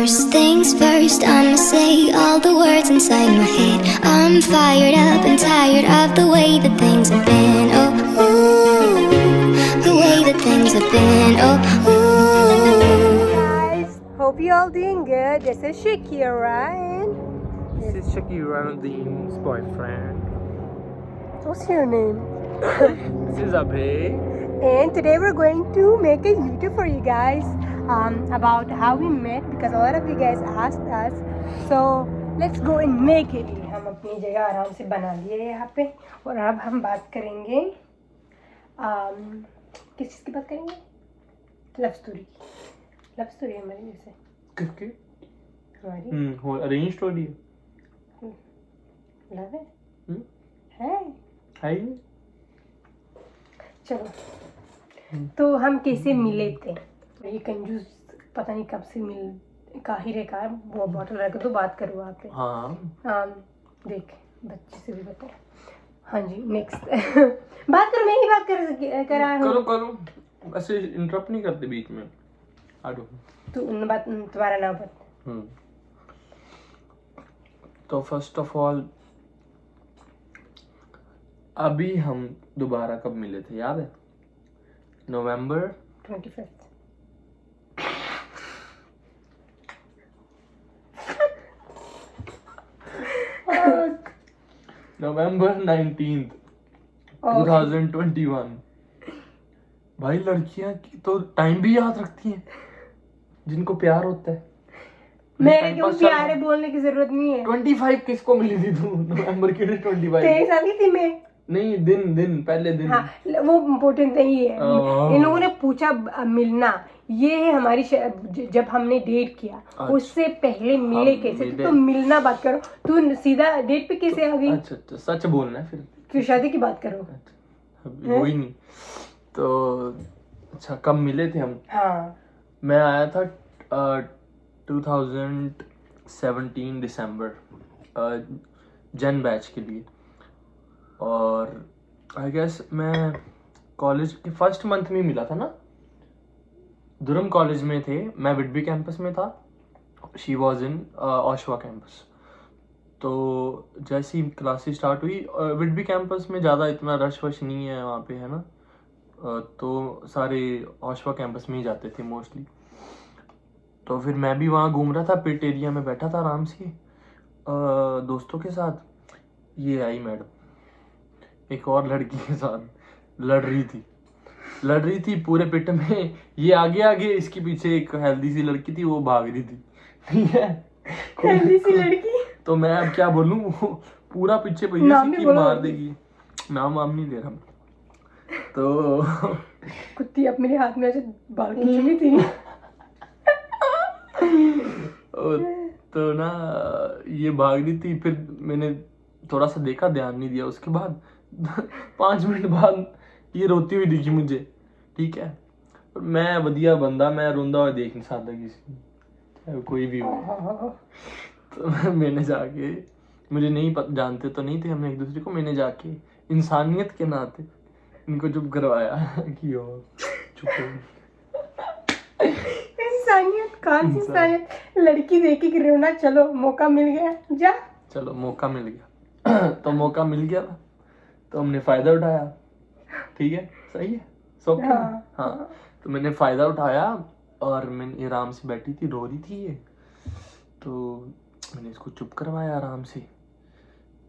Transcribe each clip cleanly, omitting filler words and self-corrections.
First things first, I'ma say all the words inside my head. I'm fired up and tired of the way that things have been. Oh, ooh, the way that things have been. Oh, ooh. Guys, hope you all doing good. This is Shakira and This is Shakira Nadim's boyfriend. what's your name? This is Abhay. And today we're going to make a YouTube for you guys about how we met because a lot of you guys asked us. So let's go and make it. हम अपनी जगह आराम से बना लिए यहाँ पे और अब हम बात करेंगे किस चीज़ की बात करेंगे? लव स्टोरी हमारी जैसे किसकी? हमारी वो अरेंज स्टोरी लव हम्म? है है चलो तो हम कैसे मिले थे ये कंजूस पता नहीं कब से मिल काहिरे का वो बॉटल रख दो बात करो वहाँ पे हाँ देख बच्चे से भी बता हाँ जी नेक्स्ट बात करो मैं ही बात कर रहा हूँ करो ऐसे इंटरप्ट नहीं करते बीच में आडो बात तुम्हारा नाम बता तो फर्स्ट ऑफ ऑल अभी हम दोबारा कब मिले थे याद है? नवंबर 25 नवंबर 19th 2021। भाई लड़कियां की तो टाइम भी याद रखती हैं जिनको प्यार होता है। मेरे क्यों प्यार है बोलने की जरूरत नहीं है। 25 किसको मिली थी तू? नवंबर के 25 तेरे साथ ही थी मैं नहीं दिन पहले दिन हाँ वो इम्पोर्टेंट नहीं है। इन लोगों ने पूछा मिलना ये है हमारी जब हमने डेट किया उससे पहले मिले कैसे तो मिलना बात करो तू सीधा डेट पे कैसे आ गई? अच्छा सच बोलना है फिर शादी की बात करो। वही नहीं तो अच्छा कब मिले थे हम? हाँ मैं आया था 2017 दिसंबर जन बैच के लिए और आई गेस मैं कॉलेज के फर्स्ट मंथ में मिला था ना। दुरम कॉलेज में थे मैं विडबी कैंपस में था शी वॉज इन ओशवा कैंपस। तो जैसी क्लासेस स्टार्ट हुई विडबी कैंपस में ज़्यादा इतना रश वश नहीं है वहाँ पे है ना तो सारे ओशवा कैंपस में ही जाते थे मोस्टली। तो फिर मैं भी वहाँ घूम रहा था पिट एरिया में बैठा था आराम से दोस्तों के साथ। ये आई मैडम एक और लड़की के साथ लड़ रही थी पूरे पिट में। ये आगे इसके पीछे एक हेल्दी सी लड़की थी वो भाग रही थी ठीक है हेल्दी सी लड़की तो मैं अब क्या बोलूं पूरा पीछे भैया की मार देगी। नाम नहीं दे रहा तो कुत्ती अब मेरे हाथ में ऐसे बाल की चुनी थी तो ना ये भाग रही थी फिर मैंने थोड़ा सा देखा ध्यान नहीं दिया उसके बाद 5 मिनट बाद ये रोती हुई दिखी मुझे ठीक है। मैं वधिया बंदा मैं रोंदा हुआ देख नहीं सकता किसी कोई भी हो। तो मैंने जाके मुझे नहीं जानते तो नहीं थे हमने एक दूसरे को मैंने जाके इंसानियत के नाते इनको चुप करवाया कि हो चुप हो। इंसानियत कौन सी इंसानियत लड़की देखी कि रोना चलो मौका मिल गया जा चलो मौका मिल गया तो मौका मिल गया था तो हमने फ़ायदा उठाया ठीक है सही है सब हाँ तो मैंने फ़ायदा उठाया और मैंने आराम से बैठी थी रो रही थी ये तो मैंने इसको चुप करवाया आराम से।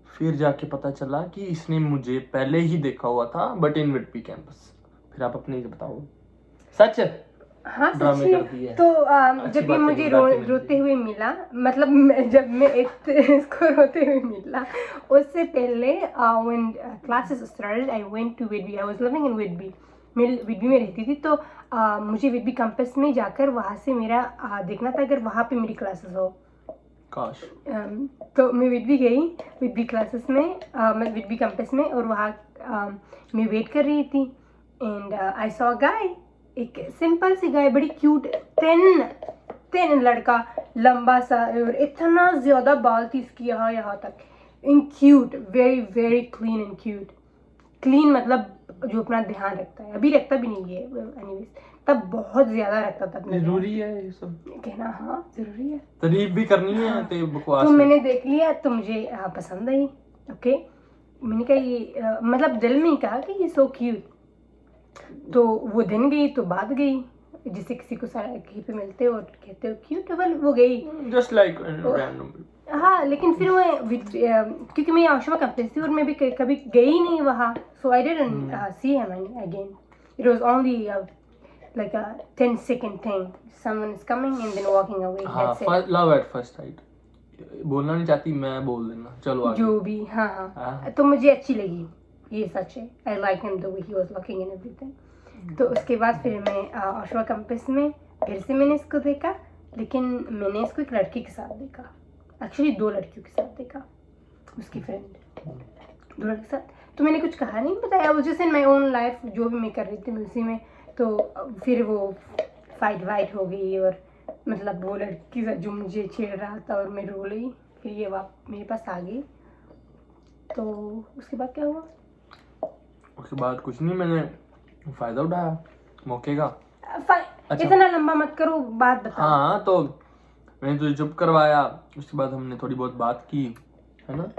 फिर जाके पता चला कि इसने मुझे पहले ही देखा हुआ था बट इन विडबी कैंपस। फिर आप अपने बताओ सच हाँ ड्रामे करती है तो जब ये मुझे रोते हुए मिला मतलब जब मैं इसको रोते हुए मिला उससे पहले when classes started I went to Whitby. I was living in Whitby. मैं विडबी में रहती थी तो मुझे विडबी कैंपस में जाकर वहाँ से मेरा देखना था अगर वहाँ पे मेरी क्लासेस हो काश। तो मैं विडबी गई विडबी क्लासेस में मैं विडबी कैंपस में और वहाँ मैं वेट कर रही थी एंड आई सॉ अ गाय एक सिंपल सी गाय बड़ी क्यूट थिन लड़का लंबा सा और इतना ज़्यादा बाल थी इसकी यहाँ तक इन cute very clean and cute clean मतलब जो अपना ध्यान रखता है अभी रखता भी नहीं है एनीवेज तब बहुत ज्यादा रखता था अपने जरूरी है ये सब कहना। हाँ जरूरी है, तारीफ भी करनी है तो बकवास तो है। मैंने देख लिया तो मुझे पसंद आई। ओके, मैंने कहा ये मतलब दिल में ही कहा कि ये सो क्यूट। तो वो दिन गई तो बात गई, जिससे किसी को कहीं पे मिलते हो और कहते हो क्यूट, वेल वो गई जस्ट लाइक रैंडम। हाँ, लेकिन फिर मैं क्योंकि मैं आशुमा कंपनी थी और मैं भी कभी गई नहीं वहाँ, so I didn't see him again. It was only like a 10-second thing, someone is coming and then walking away, हाँ, that's it. Love at first sight. बोलना नहीं चाहती मैं बोल देना, चलो आगे। जो भी, हाँ हाँ, तो मुझे अच्छी लगी, ये सच है। I like him the way he was looking and everything. तो उसके बाद फिर मैं आशुमा कैंपस में फिर से मैंने इसको देखा, लेकिन मैंने इसको एक लड़की के साथ देखा, एक्चुअली 2 लड़कियों के साथ देखा, उसकी फ्रेंड 2 लड़के के साथ। तो मैंने कुछ कहा नहीं, बताया वो जैसे माई ओन लाइफ जो भी मैं कर रही थी मैं उसी में। तो फिर वो फाइट वाइट हो गई और मतलब वो लड़की से जो मुझे छेड़ रहा था और मैं रो रही, फिर ये मेरे पास आ गई। तो उसके बाद क्या हुआ? उसके बाद कुछ नहीं, मैंने फायदा उठाया मौके का। अच्छा। इतना लंबा मत करो, बात बता। हाँ, तो मैंने तुझे चुप करवाया, उसके बाद हमने थोड़ी बहुत बात की, है ना?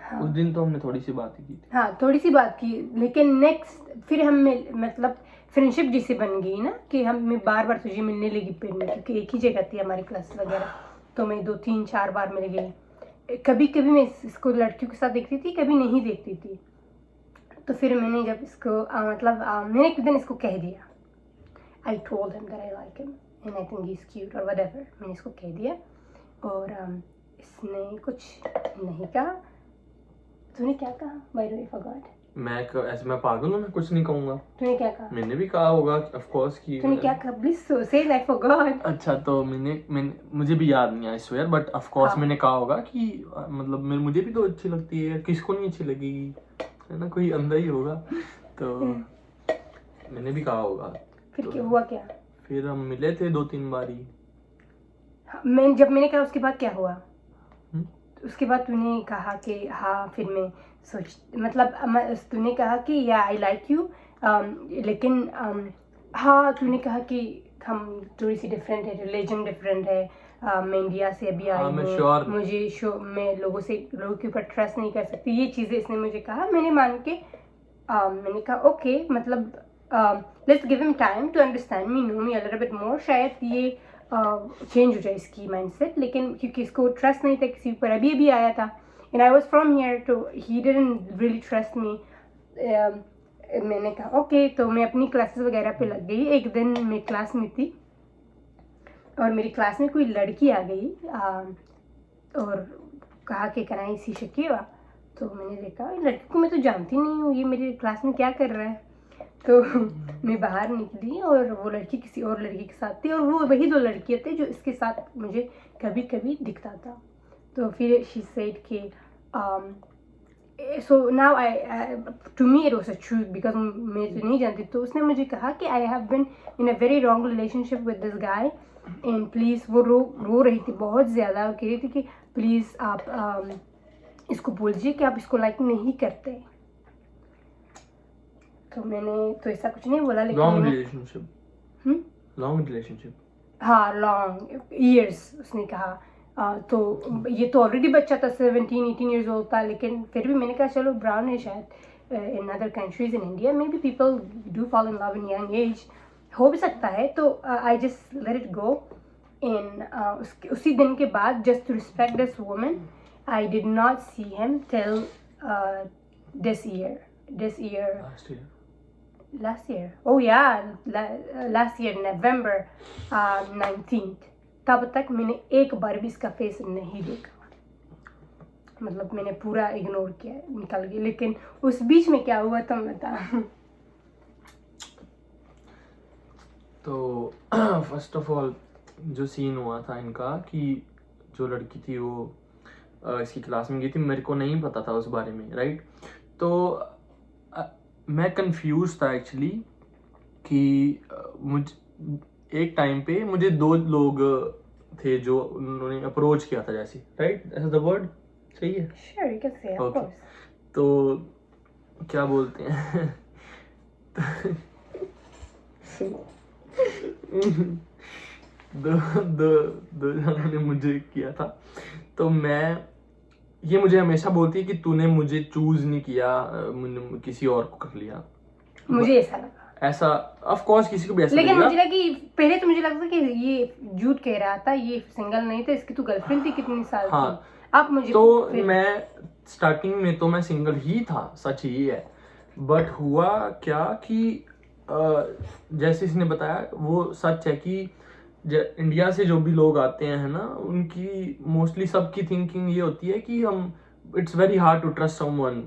हाँ। उस दिन तो हमने थोड़ी सी बात ही की थी। हाँ, थोड़ी सी बात की, लेकिन नेक्स्ट फिर हम मतलब फ्रेंडशिप जैसे बन गई ना कि मैं बार बार तुझे मिलने लगी पेड़ में, क्योंकि एक ही जगह थी हमारी क्लास वगैरह। तो मैं 2-3-4 बार मिल गई। कभी कभी मैं इसको लड़कियों के साथ देखती थी, कभी नहीं देखती थी। तो फिर मैंने जब इसको मैंने एक दिन इसको कह दिया, I told him that I like him and I think he is cute और व्हाटएवर। मैंने इसको कह दिया और इसने कुछ नहीं कहा। तूने क्या कहा? By the way forgot. मैं पागल हूँ, मैं कुछ नहीं कहूँगा। तूने क्या कहा? मैंने भी कहा होगा ऑफ कोर्स कि तूने क्या कहा? प्लीज से आई फॉरगॉट। अच्छा, तो मैंने मुझे भी याद नहीं, I swear, but of course मैंने कहा होगा कि मतलब मुझे भी तो अच्छी लगती है, किसको नहीं अच्छी लगेगी, है ना? कोई अंधा ही होगा। तो मैंने भी कहा होगा। फिर तो क्या हुआ? क्या फिर हम मिले थे 2-3 बार ही। जब मैंने कहा उसके बाद क्या हुआ? उसके बाद तूने कहा कि हाँ, फिर मैं तूने कहा कि या आई लाइक यू, लेकिन हाँ तूने कहा कि हम थोड़ी सी डिफरेंट है, रिलीजन डिफरेंट है, मैं इंडिया से अभी आई हूँ, मुझे मैं लोगों के ऊपर ट्रस्ट नहीं कर सकती, ये चीज़ें इसने मुझे कहा। मैंने मान के मैंने कहा ओके, मतलब let's give him time to understand me, know me a little bit more, शायद ये चेंज हो जाए इसकी माइंडसेट। लेकिन क्योंकि इसको ट्रस्ट नहीं था किसी पर, अभी आया था and I was from here, तो he didn't really trust me. मैंने कहा ओके, तो मैं अपनी क्लासेस वगैरह पे लग गई। एक दिन मैं क्लास में थी और मेरी क्लास में कोई लड़की आ गई और कहा कि कैन आई सी शकीरा। तो मैंने देखा लड़की को मैं तो जानती नहीं हूँ, ये मेरी क्लास में क्या कर रहा है। तो मैं बाहर निकली और वो लड़की किसी और लड़की के साथ थी और वो वही 2 लड़कियाँ थे जो इसके साथ मुझे कभी कभी दिखता था। तो फिर शी सेड कि so now to me it was a truth because मैं तो नहीं जानती। तो उसने मुझे कहा कि I have been in a very wrong relationship with this guy and please, वो रो रही थी बहुत ज़्यादा और कह रही थी कि प्लीज़ आप इसको बोलिए कि आप इसको लाइक नहीं करते। तो मैंने तो ऐसा कुछ नहीं बोला, लेकिन लॉन्ग रिलेशनशिप हाँ, लॉन्ग ईयर्स उसने कहा। तो ये तो ऑलरेडी बच्चा था, 17-18 ईयर्स ओल्ड था, लेकिन फिर भी मैंने कहा चलो ब्राउन है शायद in other countries, in India maybe people do fall in love in young age, हो भी सकता है। तो I just let it go in उसी दिन के बाद, just to respect this woman, I did not see him till this year last year, oh yeah, last year November 19th, तब तक मैंने एक बार भी इसका फेस नहीं देखा, मतलब मैंने पूरा इग्नोर किया, निकल गया। लेकिन उस बीच में क्या हुआ तुम बता। तो फर्स्ट ऑफ ऑल जो सीन हुआ था इनका कि जो लड़की थी वो इसकी क्लास में गई थी, मेरे को नहीं पता था उस बारे में, राइट? तो मैं कंफ्यूज था एक्चुअली कि एक टाइम पे मुझे 2 लोग थे जो उन्होंने अप्रोच किया था, जैसे, राइट? ऐसा द वर्ड सही है? Sure, you can say, of course. तो क्या बोलते हैं दो जनों ने मुझे किया था, तो ये मुझे हमेशा बोलती है कि तूने मुझे चूज नहीं किया, किसी और को कर लिया। मुझे ऐसा लगा, ऐसा ऑफ कोर्स किसी को भी ऐसा लेकिन लगेगा। मुझे लगा कि पहले तो मुझे लगता कि ये झूठ कह रहा था, ये सिंगल नहीं था, इसकी तो गर्लफ्रेंड थी कितनी साल हाँ, की। अब मुझे तो मैं स्टार्टिंग में तो मैं सिंगल ही था, सच ये है। बट हुआ क्या कि जैसे इसने बताया वो सच है कि इंडिया से जो भी लोग आते हैं, है ना, उनकी मोस्टली सबकी थिंकिंग ये होती है कि हम it's very hard to trust someone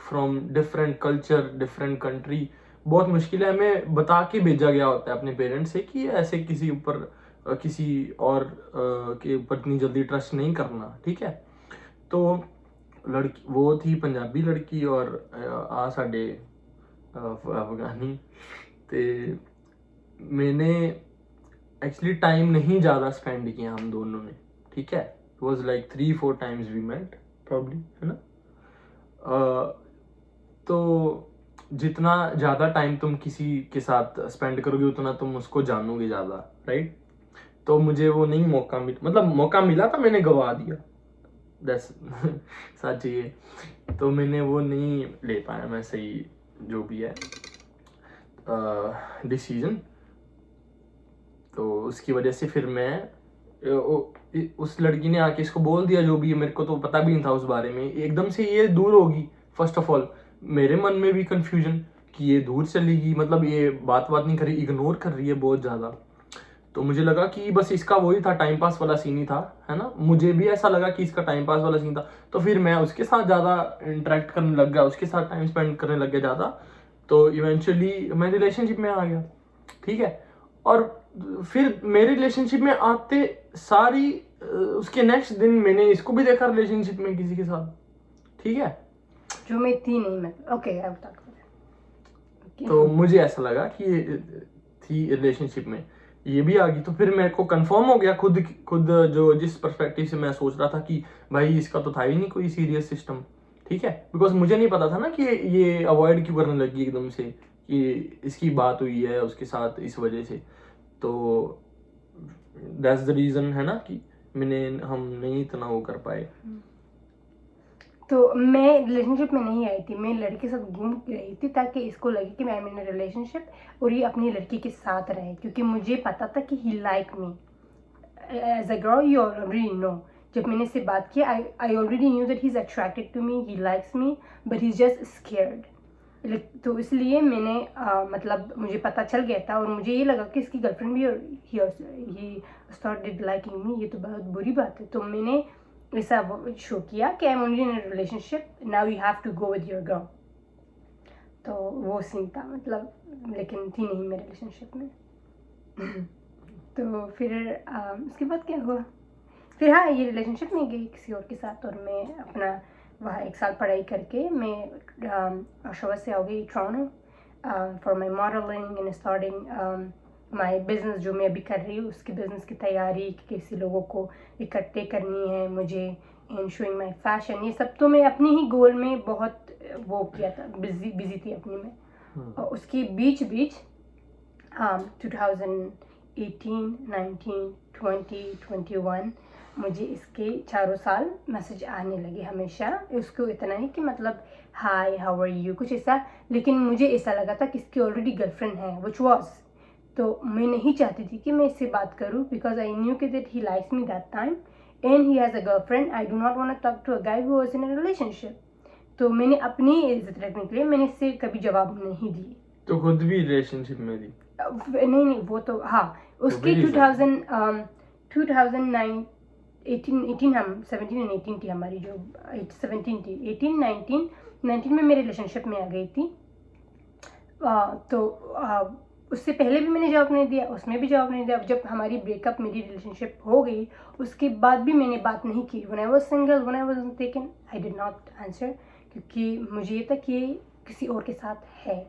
from different culture, different country. बहुत मुश्किल है, हमें बता के भेजा गया होता है अपने पेरेंट्स से कि ऐसे किसी ऊपर किसी और के ऊपर इतनी जल्दी ट्रस्ट नहीं करना, ठीक है। तो लड़की वो थी पंजाबी लड़की और आ साडे अफगानी। ते मैंने एक्चुअली टाइम नहीं ज़्यादा स्पेंड किया हम दोनों ने, ठीक है। It was like 3-4 times we met probably, है ना। तो जितना ज़्यादा टाइम तुम किसी के साथ स्पेंड करोगे उतना तुम उसको जानोगे ज़्यादा, राइट। तो मुझे वो नहीं मौका मतलब मौका मिला था, मैंने गवा दिया, दैट्स सच ये। तो मैंने वो नहीं ले पाया मैं सही जो भी है डिसीजन। तो उसकी वजह से फिर मैं उस लड़की ने आके इसको बोल दिया जो भी है, मेरे को तो पता भी नहीं था उस बारे में। एकदम से ये दूर होगी, फर्स्ट ऑफ ऑल मेरे मन में भी कंफ्यूजन कि ये दूर चलेगी, मतलब ये बात नहीं कर रही, इग्नोर कर रही है बहुत ज़्यादा। तो मुझे लगा कि बस इसका वही था, टाइम पास वाला सीन ही था, है ना। मुझे भी ऐसा लगा कि इसका टाइम पास वाला सीन था, तो फिर मैं उसके साथ ज़्यादा इंटरेक्ट करने लग गया, उसके साथ टाइम स्पेंड करने लग गया ज़्यादा। तो इवेंचुअली मैं रिलेशनशिप में आ गया, ठीक है। और फिर मेरे रिलेशनशिप में आते सारी उसके नेक्स्ट दिन मैंने इसको भी देखा रिलेशनशिप में किसी के साथ, ठीक है, जो मैं थी नहीं, मतलब ओके अब तक। तो मुझे ऐसा लगा कि ये थी रिलेशनशिप में, ये भी आ गई। तो फिर मेरे को कंफर्म हो गया खुद जो जिस पर्सपेक्टिव से मैं सोच रहा था कि भाई इसका तो था ही नहीं कोई सीरियस सिस्टम, ठीक है। बिकॉज मुझे नहीं पता था ना कि ये अवॉइड क्यों करने लगी एकदम से, कि इसकी बात हुई है उसके साथ इस वजह से। तो दैट्स द रीज़न, है ना, कि हम नहीं इतना वो कर पाए। तो मैं रिलेशनशिप में नहीं आई थी, मैं लड़के के साथ घूम रही थी ताकि इसको लगे कि मैं इन रिलेशनशिप और ये अपनी लड़की के साथ रहे, क्योंकि मुझे पता था कि he like me as a girl, you already know. जब मैंने इससे बात की, I already knew that he is attracted to me, he likes me, but he is just scared. तो इसलिए मैंने मतलब मुझे पता चल गया था, और मुझे ये लगा कि इसकी गर्लफ्रेंड भी, ही स्टार्टेड लाइकिंग मी, ये तो बहुत बुरी बात है। तो मैंने ऐसा शो किया कि I am only in a relationship, now you have to go with your girl. तो वो सीन था, मतलब, लेकिन थी नहीं मेरे रिलेशनशिप में। तो फिर उसके बाद क्या हुआ, फिर हाँ, ये रिलेशनशिप में गई किसी और के साथ, और मैं अपना वहाँ 1 साल पढ़ाई करके मैं अशोक से हो गई Toronto for my modelling and starting my business जो मैं अभी कर रही हूँ, उसकी बिज़नेस की तैयारी, कैसे लोगों को इकट्ठे करनी है मुझे, एंड शोइंग माई फैशन, ये सब तो मैं अपनी ही गोल में बहुत वो किया था, बिजी थी अपनी में। और उसके बीच 2018, 19, 20, 21 मुझे इसके चारों साल मैसेज आने लगे हमेशा। उसको इतना ही कि मतलब हाय हाउ आर यू, कुछ ऐसा। लेकिन मुझे ऐसा लगा था कि इसकी ऑलरेडी गर्लफ्रेंड है, व्हिच वाज, तो मैं नहीं चाहती थी कि मैं इससे बात करूं, बिकॉज आई न्यू कि that he likes me that time and he has a girlfriend. I do not want to talk to a guy who was in a relationship. तो मैंने अपनी इज्जत रखने के लिए मैंने इससे कभी जवाब नहीं दिए। तो खुद भी रिलेशनशिप में थी? नहीं, वो तो हाँ, उसके 2009 18 हम 17 और 18 थी हमारी, जो 17 थी, 18, 19 में मेरे रिलेशनशिप में आ गई थी। तो उससे पहले भी मैंने जवाब नहीं दिया, उसमें भी जवाब नहीं दिया। जब हमारी ब्रेकअप, मेरी रिलेशनशिप हो गई, उसके बाद भी मैंने बात नहीं की। When I was single, when I was taken, I did not answer, क्योंकि मुझे ये था कि किसी और के साथ है।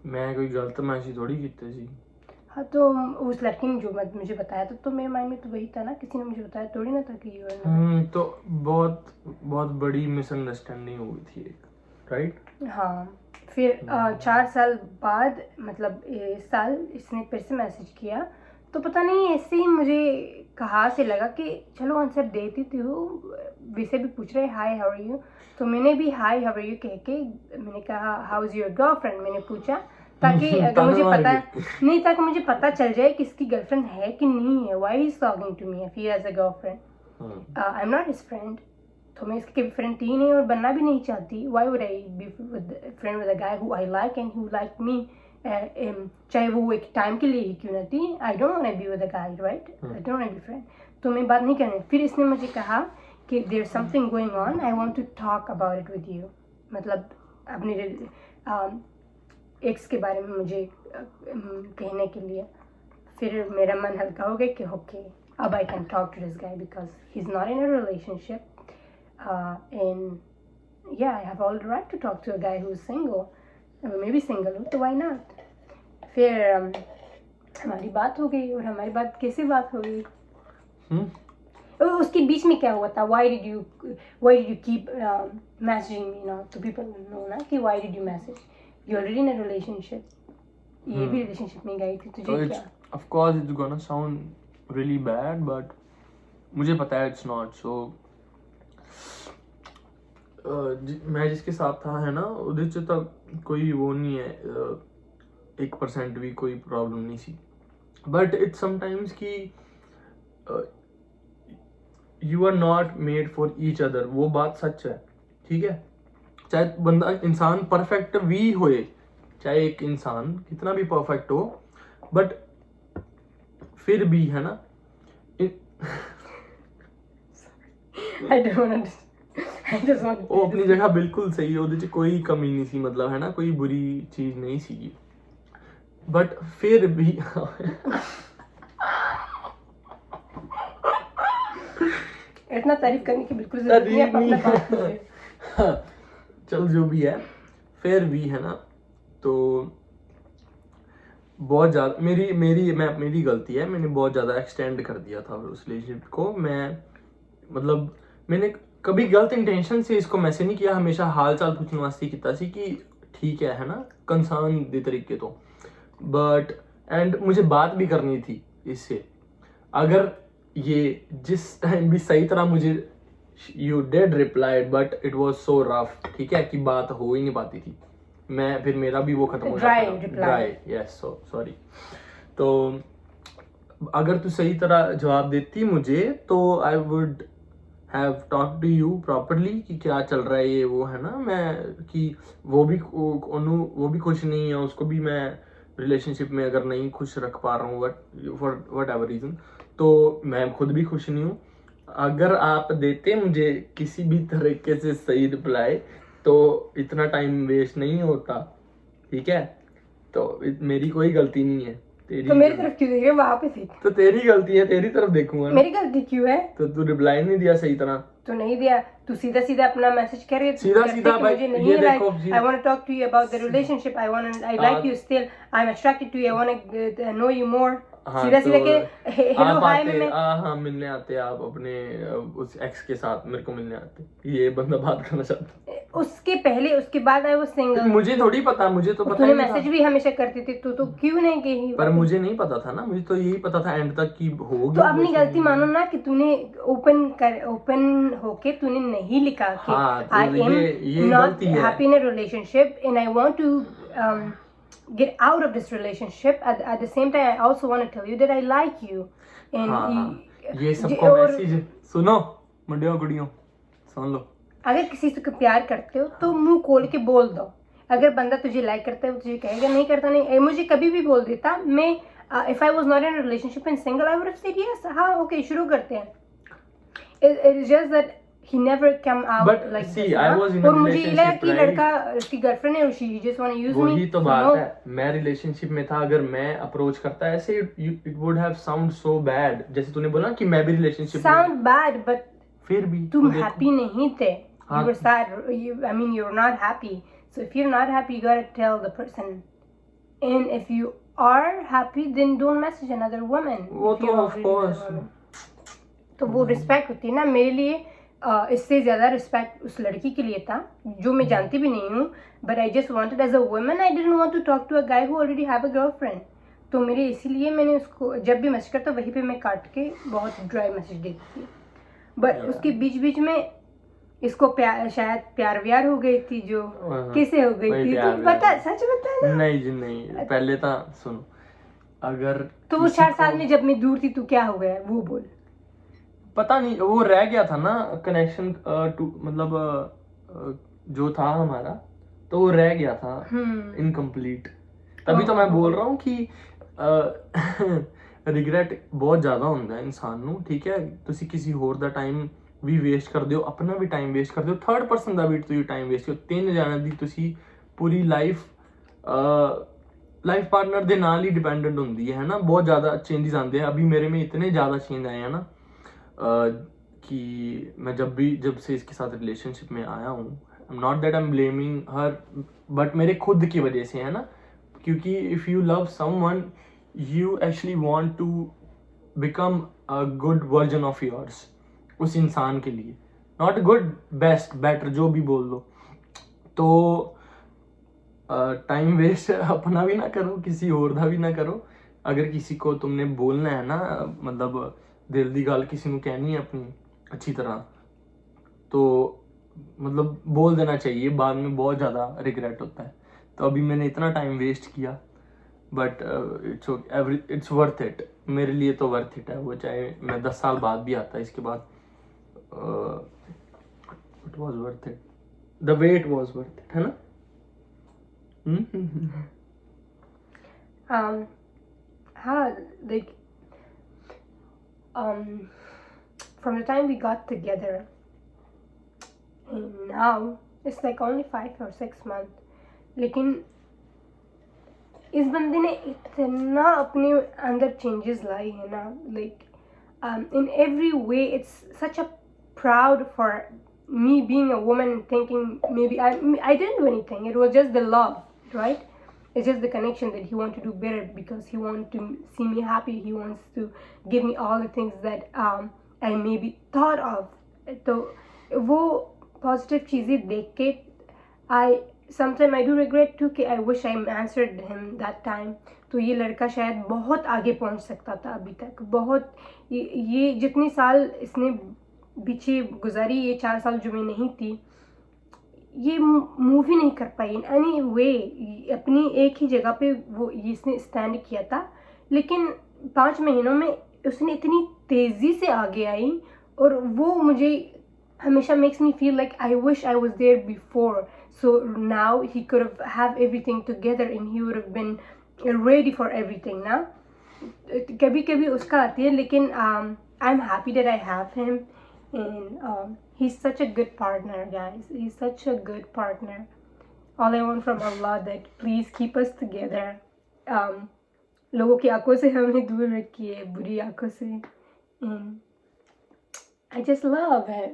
मैं कोई गलत मैसेज थोड़ी कीते सी। हाँ, तो उस लड़की ने जो मुझे बताया था, तो मेरे माइंड में तो वही था ना, किसी ने मुझे बताया थोड़ी ना था कि तो बहुत बड़ी मिसअंडरस्टैंडिंग हुई थी एक, राइट? हाँ, फिर 4 साल बाद, मतलब इस साल इसने फिर से मैसेज किया, तो पता नहीं ऐसे ही मुझे कहाँ से लगा कि चलो आंसर दे देती हूँ, वैसे भी पूछ रहे हाय हाउ आर यू, तो मैंने भी हाय हाउ आर यू कह के मैंने कहा हाउ इज़ योर गर्लफ्रेंड, मैंने पूछा ताकि अगर मुझे पता नहीं, ताकि मुझे पता चल जाए कि इसकी गर्लफ्रेंड है कि नहीं है, why he is talking to me if he has a girlfriend, I am not his friend, तो मैं इसकी फ्रेंड थी नहीं और बनना भी नहीं चाहती, why would I be friend with a guy who I like and who like me, चाहे वो एक टाइम के लिए ही क्यों ना थी, I don't want to be with a guy right, I don't want to be friend, तो मैं बात नहीं करनी। फिर इसने मुझे कहा कि there is something going on, I want to talk about it with you, मतलब अपने एक्स के बारे में मुझे कहने के लिए। फिर मेरा मन हल्का हो गया कि ओके अब I can talk to this guy because he is not in a relationship and ya I have all the right to talk to a guy who is single, मैं भी सिंगल हूँ तो व्हाई नॉट। फिर हमारी बात हो गई, और हमारी बात कैसे बात हो गई, उसके बीच में क्या हुआ था, why did you keep messaging me now, तो people know ना कि why did you message, you already in a relationship, ये भी relationship में गई थी, तुझे क्या? Of course it's gonna sound really bad but मुझे पता है it's not, so मैं जिसके साथ था है ना उधर से तक कोई वो नहीं है, 1% भी कोई प्रॉब्लम नहीं सी, बट इट्स समटाइम्स कि you are not made for each other, वो बात सच है, ठीक है, चाहे बंदा इंसान परफेक्ट भी होए, चाहे एक इंसान कितना भी परफेक्ट हो, बट फिर भी है ना वो अपनी जगह बिल्कुल सही है, ਉਹਦੇ 'ਚ कोई कमी नहीं सी, मतलब है ना कोई बुरी चीज नहीं सी, बट फिर भी इतना तारीफ करने की बिल्कुल जरूरत नहीं है, अपना बात कीजिए। चल जो भी है, फिर भी है ना, तो बहुत ज़्यादा मेरी गलती है, मैंने बहुत ज़्यादा एक्सटेंड कर दिया था उस रिलेशनशिप को। मतलब मैंने कभी गलत इंटेंशन से इसको मैसेज नहीं किया, हमेशा हाल चाल पूछने वास्ते किया सी कि ठीक है ना, कंसर्न दे तरीके तो, बट एंड मुझे बात भी करनी थी इससे, अगर ये जिस टाइम भी सही तरह मुझे you did reply but it was so rough, ठीक है, कि बात हो ही नहीं पाती थी, मैं फिर मेरा भी वो खत्म हो जाता, ड्राई, यस, सॉरी। तो अगर तू सही तरह जवाब देती मुझे तो I would have talk to you properly कि क्या चल रहा है ये वो, है ना, मैं कि वो भी खुश नहीं है, उसको भी मैं रिलेशनशिप में अगर नहीं खुश रख पा रहा हूँ फॉर वट एवर रीज़न, तो मैं खुद भी खुश नहीं हूँ। अगर आप देते मुझे किसी भी तरीके से सही रिप्लाई तो इतना टाइम वेस्ट नहीं होता, ठीक है, तो मेरी कोई गलती नहीं है, तेरी तो मेरी तरफ क्यों देख रहे हो, वहाँ पे देख, तो तेरी गलती है, तेरी तरफ देखूंगा, मेरी गलती क्यों है, तो तू रिप्लाई नहीं दिया सही तरह, तो नहीं दिया, तू सीधा सीधा अपना मैसेज कर रही है, सीधा भाई, मुझे नहीं like, I want to talk to you about the relationship, I like you still, I am attracted to you, I want to know you more, सीधा सीधा के हेलो हाय में हाँ मिलने आते आप अपने उस एक्स के साथ, मेरे को मिलने आते, ये बंदा बात करना चाहता, उसके पहले उसके बाद आई वाज सिंगल, मुझे थोड़ी पता, मुझे तो पता तूने मैसेज भी हमेशा करती थी, तो क्यों नहीं कही, पर मुझे नहीं पता था ना, मुझे तो यही पता था एंड तक की होगी, तो अपनी गलती मानो ना कि तूने ओपन होके तूने नहीं लिखा कि I am not happy in a relationship and I want to get out of this relationship, at the same time I also want to tell you that I like you, and ये सबको message सुनो, मुंडियों कुड़ियों सुन लो, अगर किसी से प्यार करते हो तो मुंह खोल के बोल दो, अगर बंदा तुझे लाइक करता है वो तुझे कहेगा, नहीं करता नहीं, मुझे कभी भी बोल देता, मैं if I was not in a relationship and single I would have said yes, हाँ ओके शुरू करते हैं, it is just that he never come out but like see, this, I was in a और मुझे ये लगा कि right? लड़का उसकी गर्लफ्रेंड है और she just want to use me, वही तो बात है, मैं रिलेशनशिप में था, अगर मैं अप्रोच करता ऐसे it would have sound so bad, जैसे तूने बोला कि मैं भी रिलेशनशिप sound bad but फिर भी तुम हैप्पी नहीं थे, you were sad, I mean you were not happy, so if you're not happy you gotta tell the person, and if you are happy then don't message another woman, वो तो of course, तो वो respect होती है ना, मेरे लिए इससे ज़्यादा रिस्पेक्ट उस लड़की के लिए था जो मैं जानती भी नहीं हूँ, but I just wanted as a woman, I didn't want to talk to a guy who already have a girlfriend, तो मेरे इसीलिए मैंने उसको जब भी मैसेज करता वहीं पे मैं काट के बहुत ड्राई मैसेज देती थी। But Yeah. उसके बीच बीच में इसको शायद प्यार व्यार हो गई थी जो कैसे हो गई कोई थी, प्यार तो व्यार बता, नहीं। सच बता ना। नहीं जी नहीं, पहले तो सुनो, अगर तो वो किसी 4 साल को- में जब मैं दूर थी तो क्या हो गया वो बोल। पता नहीं, वो रह गया था ना कनेक्शन, मतलब जो था हमारा, तो वो रह गया था इनकम्प्लीट। तभी तो मैं बोल रहा हूँ कि रिग्रेट बहुत ਜ਼ਿਆਦਾ ਹੁੰਦਾ ਹੈ ਇਨਸਾਨ ਨੂੰ, ਠੀਕ ਹੈ। ਤੁਸੀਂ ਕਿਸੇ ਹੋਰ ਦਾ ਟਾਈਮ ਵੀ ਵੇਸਟ ਕਰਦੇ ਹੋ, ਆਪਣਾ ਵੀ ਟਾਈਮ ਵੇਸਟ ਕਰਦੇ ਹੋ, ਥਰਡ ਪਰਸਨ ਦਾ ਵੀ ਤੁਸੀਂ ਟਾਈਮ ਵੇਸਟ ਕਰੋ, ਤਿੰਨ ਜਣਿਆਂ ਦੀ ਤੁਸੀਂ ਪੂਰੀ ਲਾਈਫ पार्टनर ਦੇ ਨਾਲ ਹੀ डिपेंडेंट ਹੁੰਦੀ है ना। बहुत ज़्यादा चेंजेस आते हैं, अभी मेरे में इतने ज़्यादा चेंज आए हैं ना कि मैं जब से इसके साथ रिलेशनशिप में आया हूँ, not that I am blaming her, but मेरे खुद की वजह से है ना। क्योंकि if you love someone you actually want to become a good version of yours उस इंसान के लिए, नॉट गुड, बेस्ट, बेटर, जो भी बोल लो। तो टाइम वेस्ट अपना भी ना करो, किसी और का भी ना करो। अगर किसी को तुमने बोलना है ना, मतलब दिल दी गल किसी को कहनी है अपनी अच्छी तरह, तो मतलब बोल देना चाहिए, बाद में बहुत ज़्यादा रिग्रेट होता है। तो अभी मैंने इतना टाइम वेस्ट किया, बट इट्स वर्थ इट, मेरे लिए तो वर्थ इट है वो, चाहे मैं 10 साल बाद भी आता इसके बाद, it was worth it, the wait was worth it, है ना। हाँ, like from the time we got together and now it's like only 5 or 6 months, लेकिन इस बंदे ने इतना अपने अंदर चेंजेस लाई है ना, like in every way it's such a proud for me being a woman and thinking maybe I didn't do anything, it was just the love, right? It's just the connection that he wants to do better because he wants to see me happy, he wants to give me all the things that I maybe thought of. तो वो positive चीज़ें देख के sometimes I do regret too कि I wish I answered him that time. तो ये लड़का शायद बहुत आगे पहुंच सकता था अभी तक, बहुत ये जितने साल इसने पीछे गुजारी, ये 4 साल जो मैं नहीं थी, ये मूवी नहीं कर पाई इन एनी वे, अपनी एक ही जगह पे वो इसने स्टैंड किया था। लेकिन 5 महीनों में उसने इतनी तेज़ी से आगे आई, और वो मुझे हमेशा makes me feel like I wish I was there before, so now he could have everything together and he would have been ready for everything ना। कभी कभी उसका आती है, लेकिन I'm happy that I have him and he's such a good partner, guys. He's such a good partner. All I want from Allah that please keep us together. लोगों की आंखों से हमें दूर रखिए, बुरी आंखों से। And I just love it.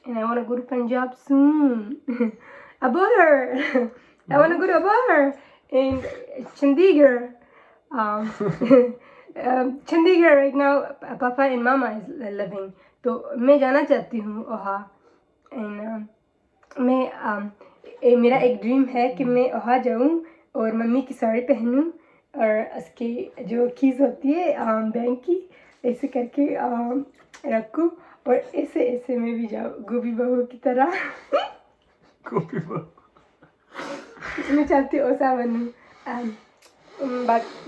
And I want to go to Punjab soon. Abur! I want to go to Abur in Chandigarh. Chandigarh right now, Papa and Mama is living. तो मैं जाना चाहती हूँ वहाँ। एंड मैं मेरा एक dream है कि मैं वहाँ जाऊँ और मम्मी की साड़ी पहनूँ और उसकी जो कीज़ होती है बैंक की, ऐसे करके रखूँ और ऐसे ऐसे मैं भी जाऊँ गोभी बहू की तरह। गोभी बहू मैं चाहती हूँ ऐसा बनूँ,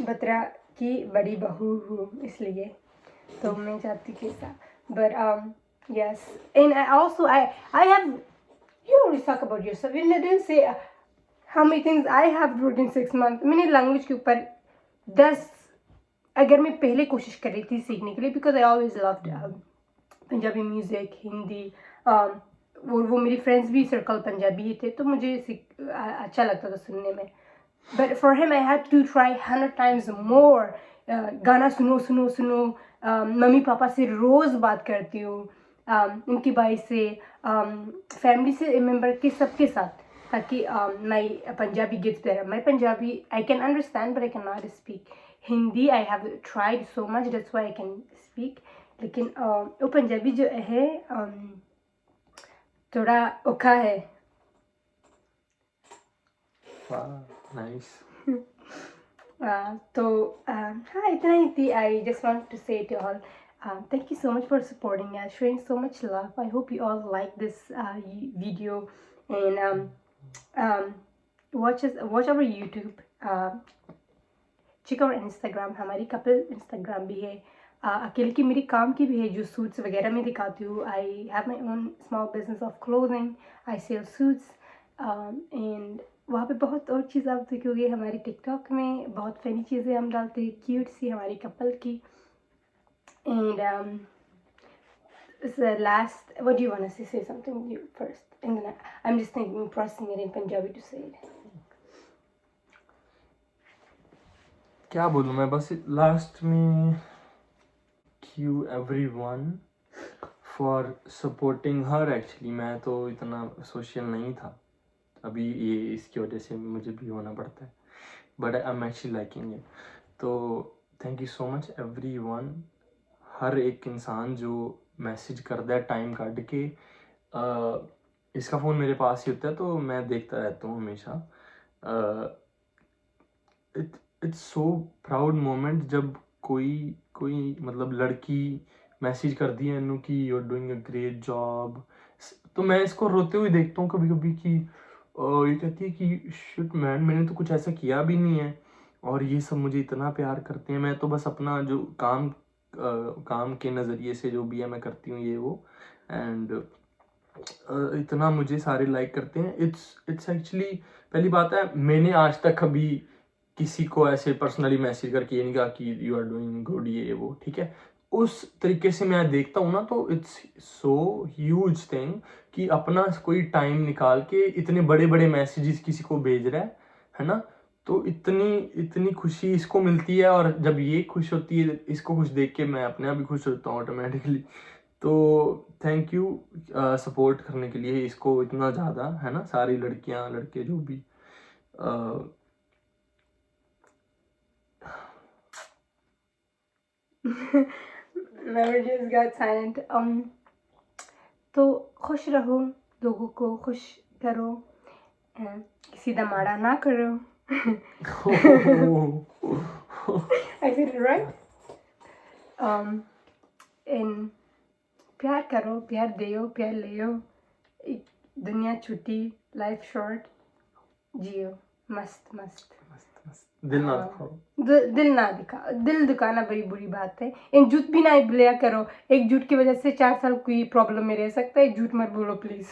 बत्रा की बड़ी बहू हूँ इसलिए, तो मैं चाहती कि ऐसा। But yes, and I have, you always talk about yourself, and I didn't say how many things I have written in 6 months. मैंने लैंग्वेज के ऊपर 10, अगर मैं पहले कोशिश कर रही थी सीखने के लिए, because I always loved Punjabi music, Hindi, वो मेरी फ्रेंड्स भी सर्कल पंजाबी ही थे, तो मुझे अच्छा लगता था सुनने में। But for him I had to try 100 times more. गाना सुनो सुनो सुनो, मम्मी पापा से रोज़ बात करती हूँ, उनकी भाई से, फैमिली से मेम्बर के सबके साथ, ताकि my Punjabi gets better. My Punjabi I can understand but I cannot speak. Hindi I have tried so much, that's why I can speak. लेकिन वो पंजाबी जो है थोड़ा औखा है। नाइस। तो हाँ इतना ही थी. I just want to say to all, thank you so much for supporting us, showing so much love. I hope you all like this video, and watch our YouTube. check our Instagram. हमारी couple Instagram भी है. अकेले की मेरी काम की भी है जो सूट्स वगैरह में दिखाती हूँ. I have my own small business of clothing. I sell suits, and वहाँ पे बहुत और चीज़ आप देखोगे. हमारी टिकटॉक में बहुत फनी चीज़ें हम डालते हैं, क्यूट सी हमारी कपल की. And the last, what do you want to say something you first, and then I'm just thinking, processing it in Punjabi to say it. क्या बोलूँ मैं, बस लास्ट में you everyone for supporting her. Actually मैं तो इतना social नहीं था अभी, ये इसकी वजह से मुझे भी होना पड़ता है, but I am actually liking it. तो thank you so much everyone. हर एक इंसान जो मैसेज करता है टाइम काट के, इसका फ़ोन मेरे पास ही होता है तो मैं देखता रहता हूँ हमेशा. इट्स सो प्राउड मोमेंट जब कोई मतलब लड़की मैसेज कर दी है इन्हों कि you are doing a great job. तो मैं इसको रोते हुए देखता हूँ कभी कभी कि ये कहती है कि शिट मैन, मैंने तो कुछ ऐसा किया भी नहीं है और ये सब मुझे इतना प्यार करते हैं. मैं तो बस अपना जो काम के नज़रिए से जो भी है मैं करती हूँ ये वो, एंड इतना मुझे सारे लाइक करते हैं. इट्स एक्चुअली पहली बात है, मैंने आज तक कभी किसी को ऐसे पर्सनली मैसेज करके ये नहीं कहा कि यू आर डूइंग गुड ये वो, ठीक है. उस तरीके से मैं देखता हूँ ना, तो इट्स सो ह्यूज थिंग कि अपना कोई टाइम निकाल के इतने बड़े बड़े मैसेजेस किसी को भेज रहा है ना. तो इतनी खुशी इसको मिलती है, और जब ये खुश होती है इसको खुश देख के मैं अपने आप भी खुश होता हूँ ऑटोमेटिकली. तो थैंक यू सपोर्ट करने के लिए इसको इतना ज़्यादा, है ना. सारी लड़कियां लड़के जो भी Never just got silent. तो खुश रहो, लोगों को खुश करो, किसी दा माड़ा ना करो. I said it right. And प्यार करो, प्यार दियो, प्यार लियो. दुनिया छोटी, लाइफ शॉर्ट, जियो मस्त मस्त. दिल ना दिखाओ. दिल ना दिल दुखाना बड़ी बुरी बात है. इन झूठ भी ना बोलिया करो. एक झूठ की वजह से 4 साल कोई प्रॉब्लम में रह सकता है. झूठ मत बोलो प्लीज.